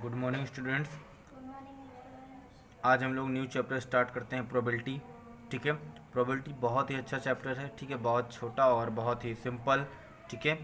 Good morning students. आज हम लोग न्यू चैप्टर स्टार्ट करते हैं प्रोबेबिलिटी। ठीक है, प्रोबेबिलिटी बहुत ही अच्छा चैप्टर है। ठीक है, बहुत छोटा और बहुत ही सिंपल। ठीक है,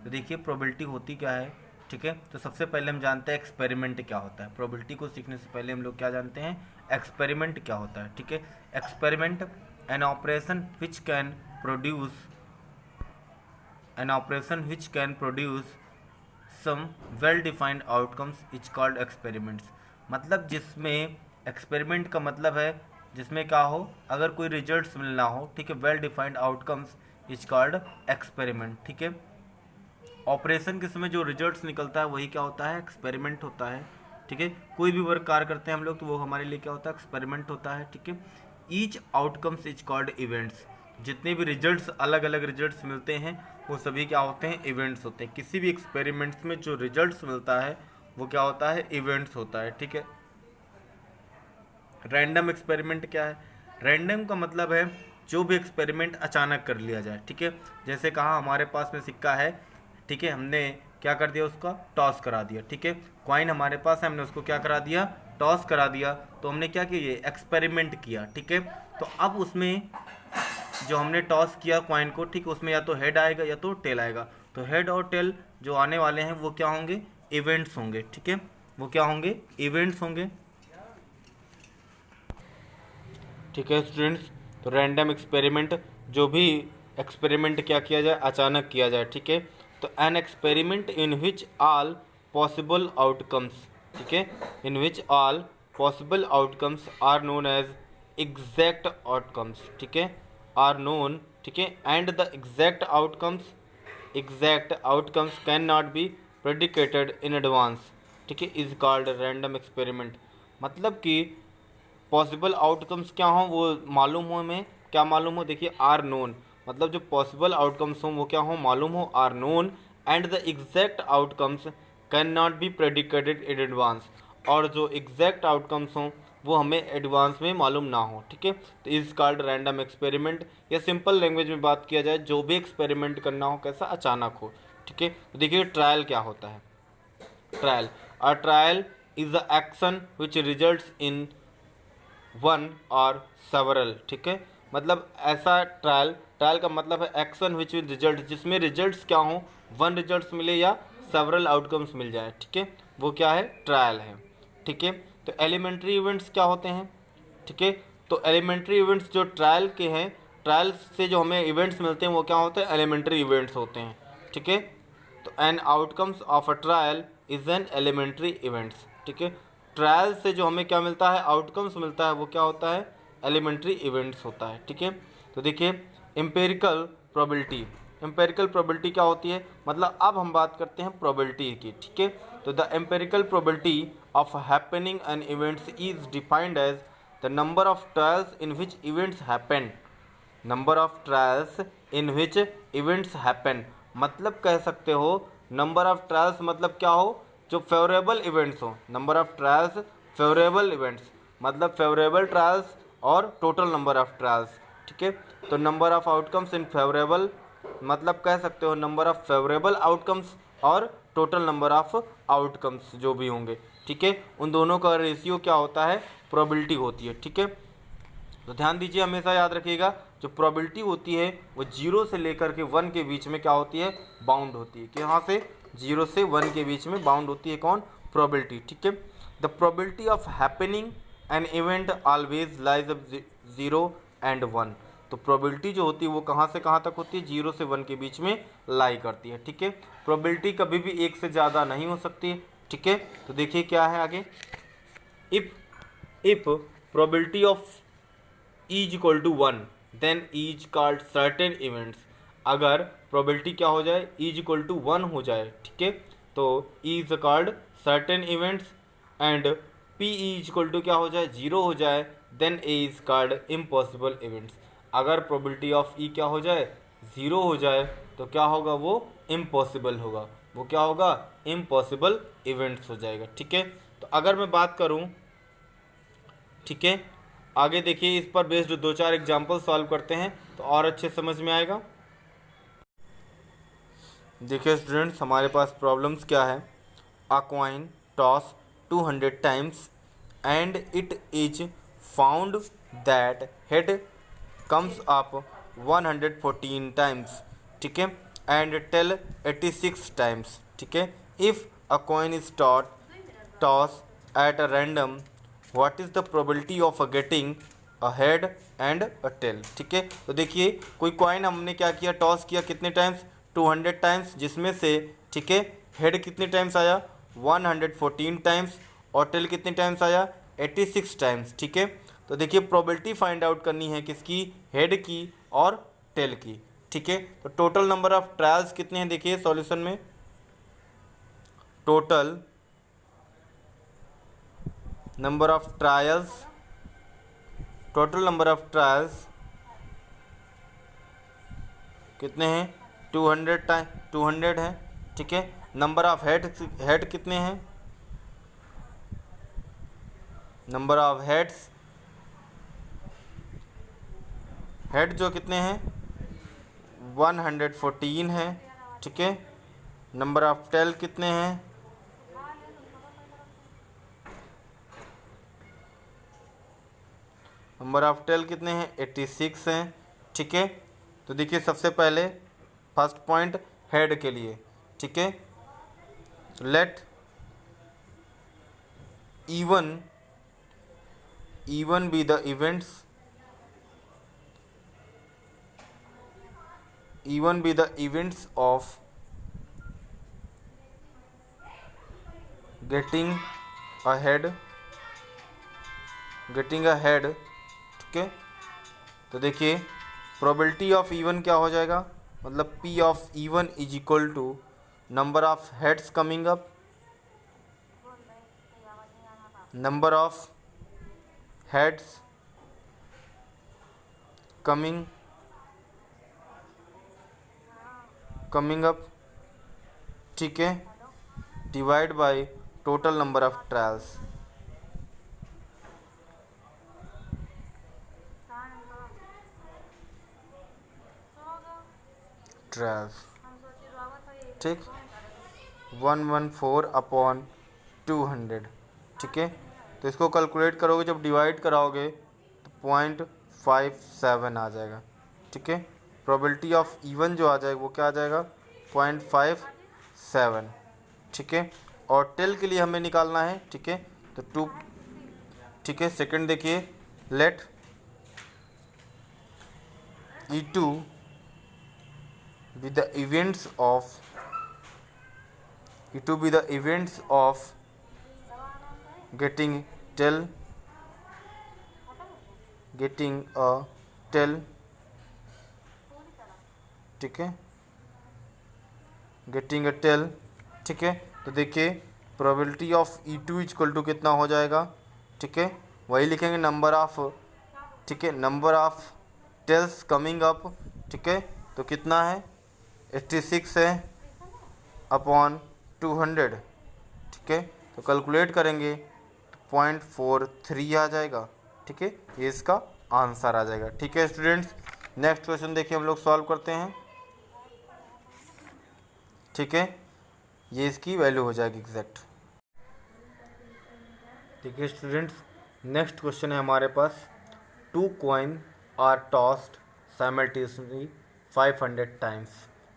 तो देखिए प्रोबेबिलिटी होती क्या है। ठीक है, तो सबसे पहले हम जानते हैं एक्सपेरिमेंट क्या होता है। प्रोबेबिलिटी को सीखने से पहले हम लोग क्या जानते हैं, एक्सपेरिमेंट क्या होता है। ठीक है, experiment an operation which can produce some well defined outcomes is called experiments. मतलब जिसमें एक्सपेरिमेंट का मतलब है जिसमें क्या हो, अगर कोई रिजल्ट्स मिलना हो। ठीक है, well defined outcomes is called experiment. ठीक है, ऑपरेशन के समय जो रिजल्ट्स निकलता है वही क्या होता है, एक्सपेरिमेंट होता है। ठीक है, कोई भी वर्क कार्य करते हैं हम लोग तो वो हमारे लिए क्या होता है, एक्सपेरिमेंट होता है। ठीक है, each outcomes is called events. जितने भी रिजल्ट्स, अलग अलग रिजल्ट्स मिलते हैं वो सभी क्या होते हैं, इवेंट्स होते हैं। किसी भी एक्सपेरिमेंट्स में जो रिजल्ट्स मिलता है वो क्या होता है, इवेंट्स होता है। ठीक है, रैंडम एक्सपेरिमेंट क्या है, रैंडम का मतलब है जो भी एक्सपेरिमेंट अचानक कर लिया जाए। ठीक है, जैसे कहा हमारे पास में सिक्का है। ठीक है, हमने क्या कर दिया, उसका टॉस करा दिया। ठीक है, कॉइन हमारे पास है, हमने उसको क्या करा दिया, टॉस करा दिया। तो हमने क्या किया, ये एक्सपेरिमेंट किया। ठीक है, तो अब उसमें जो हमने टॉस किया कॉइन को, ठीक, उसमें या तो हेड आएगा या तो टेल आएगा। तो हेड और टेल जो आने वाले हैं वो क्या होंगे, इवेंट्स होंगे। ठीक है, वो क्या होंगे, इवेंट्स होंगे। ठीक है स्टूडेंट्स, तो रैंडम एक्सपेरिमेंट, जो भी एक्सपेरिमेंट क्या किया जाए, अचानक किया जाए। ठीक है, तो an experiment in which all possible outcomes, ठीक है, in which all possible outcomes are known as exact outcomes. ठीक है, आर नोन। ठीक है, and the exact outcomes can not be predicated in advance. ठीक है, इज कॉल्ड रैंडम एक्सपेरिमेंट। मतलब कि पॉसिबल आउटकम्स क्या हों वो मालूम हो, हमें क्या मालूम हो, देखिए आर नोन, मतलब जो पॉसिबल आउटकम्स हों वो क्या हो, मालूम हो, are known, and the exact outcomes can not be predicated in advance. और जो एग्जैक्ट आउटकम्स हों वो हमें एडवांस में मालूम ना हो। ठीक है, तो इज कॉल्ड रैंडम एक्सपेरिमेंट। या सिंपल लैंग्वेज में बात किया जाए, जो भी एक्सपेरिमेंट करना हो कैसा, अचानक हो। ठीक है, तो देखिए ट्रायल क्या होता है, trial, a trial is the action which results in one और सेवरल। ठीक है, मतलब ऐसा ट्रायल, ट्रायल का मतलब है एक्शन विच विद रिजल्ट, जिसमें रिजल्ट्स क्या हो, वन रिजल्ट्स मिले या सेवरल आउटकम्स मिल जाए। ठीक है, वो क्या है, ट्रायल है। ठीक है, तो एलिमेंट्री इवेंट्स क्या होते हैं। ठीक है, तो एलिमेंट्री इवेंट्स जो ट्रायल के हैं, ट्रायल से जो हमें इवेंट्स मिलते हैं वो क्या होते हैं, एलिमेंट्री इवेंट्स होते हैं। ठीक है, तो an outcomes of a trial is an elementary events. ठीक है, ट्रायल से जो हमें क्या मिलता है, आउटकम्स मिलता है, वो क्या होता है, एलिमेंट्री इवेंट्स होता है। ठीक है, तो देखिए एम्पेरिकल प्रोबेबिलिटी, एम्पेरिकल प्रोबेबिलिटी क्या होती है, मतलब अब हम बात करते हैं प्रोबेबिलिटी की। ठीक है, तो the empirical probability of happening an events is defined as the number of trials in which events happen, number of trials in which events happen, मतलब कह सकते हो नंबर ऑफ ट्रायल्स मतलब क्या हो, जो फेवरेबल इवेंट्स हो। Number of trials favourable events मतलब फेवरेबल ट्रायल्स और टोटल नंबर ऑफ ट्रायल्स। ठीक है, तो number of outcomes in favourable मतलब कह सकते हो नंबर ऑफ फेवरेबल आउटकम्स और टोटल नंबर ऑफ आउटकम्स जो भी होंगे। ठीक है, उन दोनों का रेशियो क्या होता है, प्रोबेबिलिटी होती है। ठीक है, तो ध्यान दीजिए, हमेशा याद रखिएगा जो प्रोबेबिलिटी होती है वो 0 से लेकर के 1 के बीच में क्या होती है, बाउंड होती है। कि यहाँ से 0 से 1 के बीच में बाउंड होती है कौन, प्रोबेबिलिटी। ठीक है, the probability of happening an event always lies अब 0 एंड 1। तो प्रोबेबिलिटी जो होती है वो कहाँ से कहाँ तक होती है, 0 से 1 के बीच में लाई करती है। ठीक है, प्रोबेबिलिटी कभी भी 1 से ज़्यादा नहीं हो सकती है। ठीक है, तो देखिए क्या है आगे, if probability of is equal to 1 then is called certain events. अगर प्रोबेबिलिटी क्या हो जाए, इज इक्वल टू 1 हो जाए, ठीक है, तो is called certain events. And P is equal to क्या हो जाए, 0 हो जाए, then A is called impossible events. अगर प्रोबेबिलिटी ऑफ ई क्या हो जाए, 0 हो जाए, तो क्या होगा, वो इम्पॉसिबल होगा, वो क्या होगा, इम्पॉसिबल इवेंट्स हो जाएगा। ठीक है, तो अगर मैं बात करूं, ठीक है, आगे देखिए इस पर बेस्ड 2-4 एग्जाम्पल सॉल्व करते हैं तो और अच्छे समझ में आएगा। देखिए स्टूडेंट्स, हमारे पास प्रॉब्लम्स क्या है, अ coin toss 200 times and it is found that head comes up 114 times, ठीक है, and tail 86 times, ठीक है. If a coin is tossed at a random, what is the probability of getting a head and a tail, ठीक है. तो देखिए कोई coin हमने क्या किया, टॉस किया कितने टाइम्स, 200 टाइम्स, जिसमें से ठीक है हेड कितने टाइम्स आया 114 टाइम्स और टेल कितने टाइम्स आया 86 टाइम्स, ठीक है. तो देखिए प्रोबेबिलिटी फाइंड आउट करनी है किसकी, हेड की और टेल की, ठीक है. तो टोटल नंबर ऑफ ट्रायल्स कितने हैं देखिए सॉल्यूशन में, total number of trials, total number of trials कितने हैं 200 हैं, ठीक है. नंबर ऑफ हेड कितने हैं, नंबर ऑफ हेड जो कितने हैं 114 है, ठीक है. नंबर ऑफ टेल कितने हैं, नंबर ऑफ टेल कितने हैं 86 हैं, ठीक है. तो देखिए सबसे पहले फर्स्ट पॉइंट हेड के लिए, ठीक है. Let even be the events, of getting ahead, ठीक है. तो देखिए प्रोबेबिलिटी ऑफ इवन क्या हो जाएगा, मतलब P of even is equal to number of heads coming up, number of heads coming up, ठीक है, divide by total number of trials. ठीक 114 अपॉन 200, ठीक है. तो इसको कैलकुलेट करोगे, जब डिवाइड कराओगे तो 0.57 आ जाएगा, ठीक है. प्रोबेबिलिटी ऑफ इवन जो आ जाएगा वो क्या आ जाएगा 0.57, ठीक है. और टेल के लिए हमें निकालना है, ठीक है. तो 2, ठीक है. सेकंड देखिए, late E2 be the events of getting a tail, ठीक है, getting a tail, ठीक है. तो देखिए probability of E2 equal to कितना हो जाएगा, ठीक है, वही लिखेंगे नंबर ऑफ, ठीक है, number of tails coming up, ठीक है. तो कितना है 86 है अपॉन 200, ठीक है. तो कैलकुलेट करेंगे तो 0.43 आ जाएगा, ठीक है. ये इसका आंसर आ जाएगा, ठीक है स्टूडेंट्स. नेक्स्ट क्वेश्चन देखिए हम लोग सॉल्व करते हैं, ठीक है. ये इसकी वैल्यू हो जाएगी एग्जैक्ट, ठीक है स्टूडेंट्स. नेक्स्ट क्वेश्चन है हमारे पास, 2 coin are tossed simultaneously 500 times,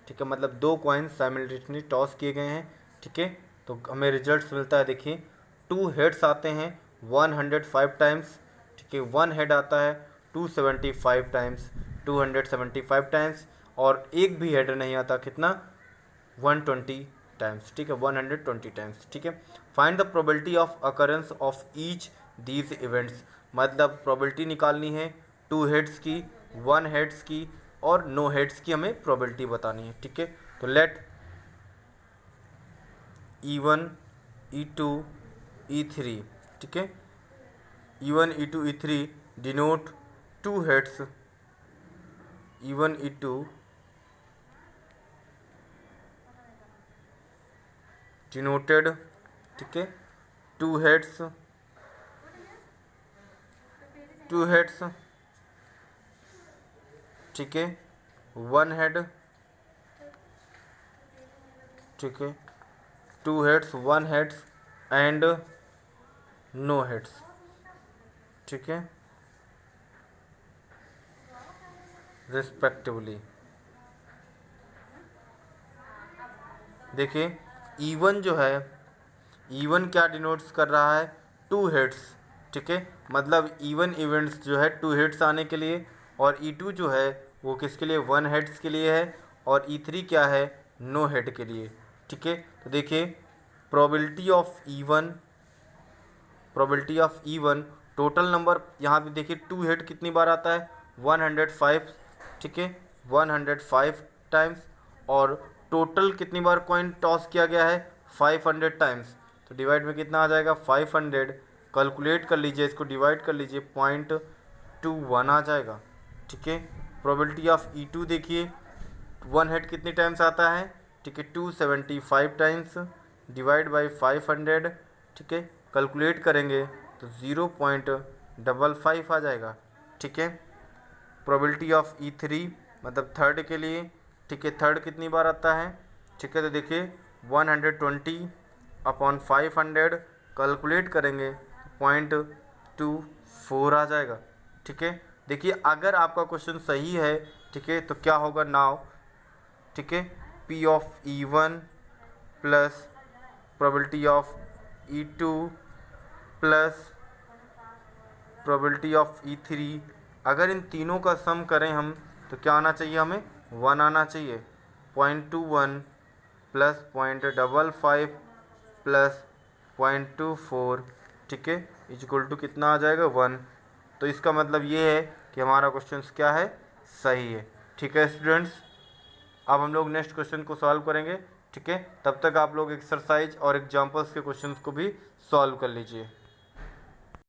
ठीक है. मतलब 2 कॉइन साइमल्टेनियसली टॉस किए गए हैं, ठीक है. तो हमें रिजल्ट्स मिलता है, देखिए 2 हेड्स आते हैं 105 टाइम्स, ठीक है. 1 हेड आता है 275 टाइम्स, 275 टाइम्स, और एक भी हेड नहीं आता, कितना 120 टाइम्स, ठीक है, 120 टाइम्स, ठीक है. Find the probability of occurrence of each these events, मतलब प्रोबेबिलिटी निकालनी है 2 हेड्स की, 1 हेड्स की और नो हेड्स की हमें प्रोबेबिलिटी बतानी है, ठीक है. तो लेट E1 E2 E3, ठीक है. E1 E2 E3 denote 2 heads, E1 E2 denoted, ठीक है, 2 हेड्स, ठीक है, 1 हेड, ठीक है, 2 heads 1 heads and no hits, ठीक है, रिस्पेक्टिवली। देखिए E1 जो है, E1 क्या डिनोट्स कर रहा है, 2 हिट्स, ठीक है, मतलब E1 इवेंट्स जो है 2 हिट्स आने के लिए, और E2 जो है वो किसके लिए, 1 हिट्स के लिए है, और E3 क्या है, नो हिट के लिए, ठीक है। तो देखिए probability of E1 total number यहाँ पे देखिए 2 हिट कितनी बार आता है, 105, ठीक है, 105 टाइम्स, और टोटल कितनी बार कॉइन टॉस किया गया है, 500 टाइम्स। तो डिवाइड में कितना आ जाएगा, 500, कैलकुलेट कर लीजिए, इसको डिवाइड कर लीजिए, 0.21 आ जाएगा, ठीक है। प्रोबेबिलिटी ऑफ E2 देखिए 1 हिट कितनी टाइम्स आता है, ठीक है, 275 टाइम्स, डिवाइड बाई 500, ठीक है, कैलकुलेट करेंगे तो 0.55 आ जाएगा, ठीक है। प्रोबेबिलिटी ऑफ E3 मतलब थर्ड के लिए, ठीक है, थर्ड कितनी बार आता है, ठीक है, तो देखिए 120 अपॉन 500 कैलकुलेट करेंगे 0.24 आ जाएगा, ठीक है। देखिए अगर आपका क्वेश्चन सही है, ठीक है, तो क्या होगा नाउ, ठीक है, P of E1 plus probability of E2 plus probability of E3, अगर इन तीनों का सम करें हम तो क्या आना चाहिए, हमें 1 आना चाहिए, 0.21 प्लस 0.55 प्लस 0.24, ठीक है, इक्वल टू कितना आ जाएगा, 1। तो इसका मतलब ये है कि हमारा क्वेश्चन क्या है, सही है, ठीक है स्टूडेंट्स। अब हम लोग नेक्स्ट क्वेश्चन को सॉल्व करेंगे, ठीक है, तब तक आप लोग एक्सरसाइज और एग्जाम्पल्स के क्वेश्चंस को भी सॉल्व कर लीजिए।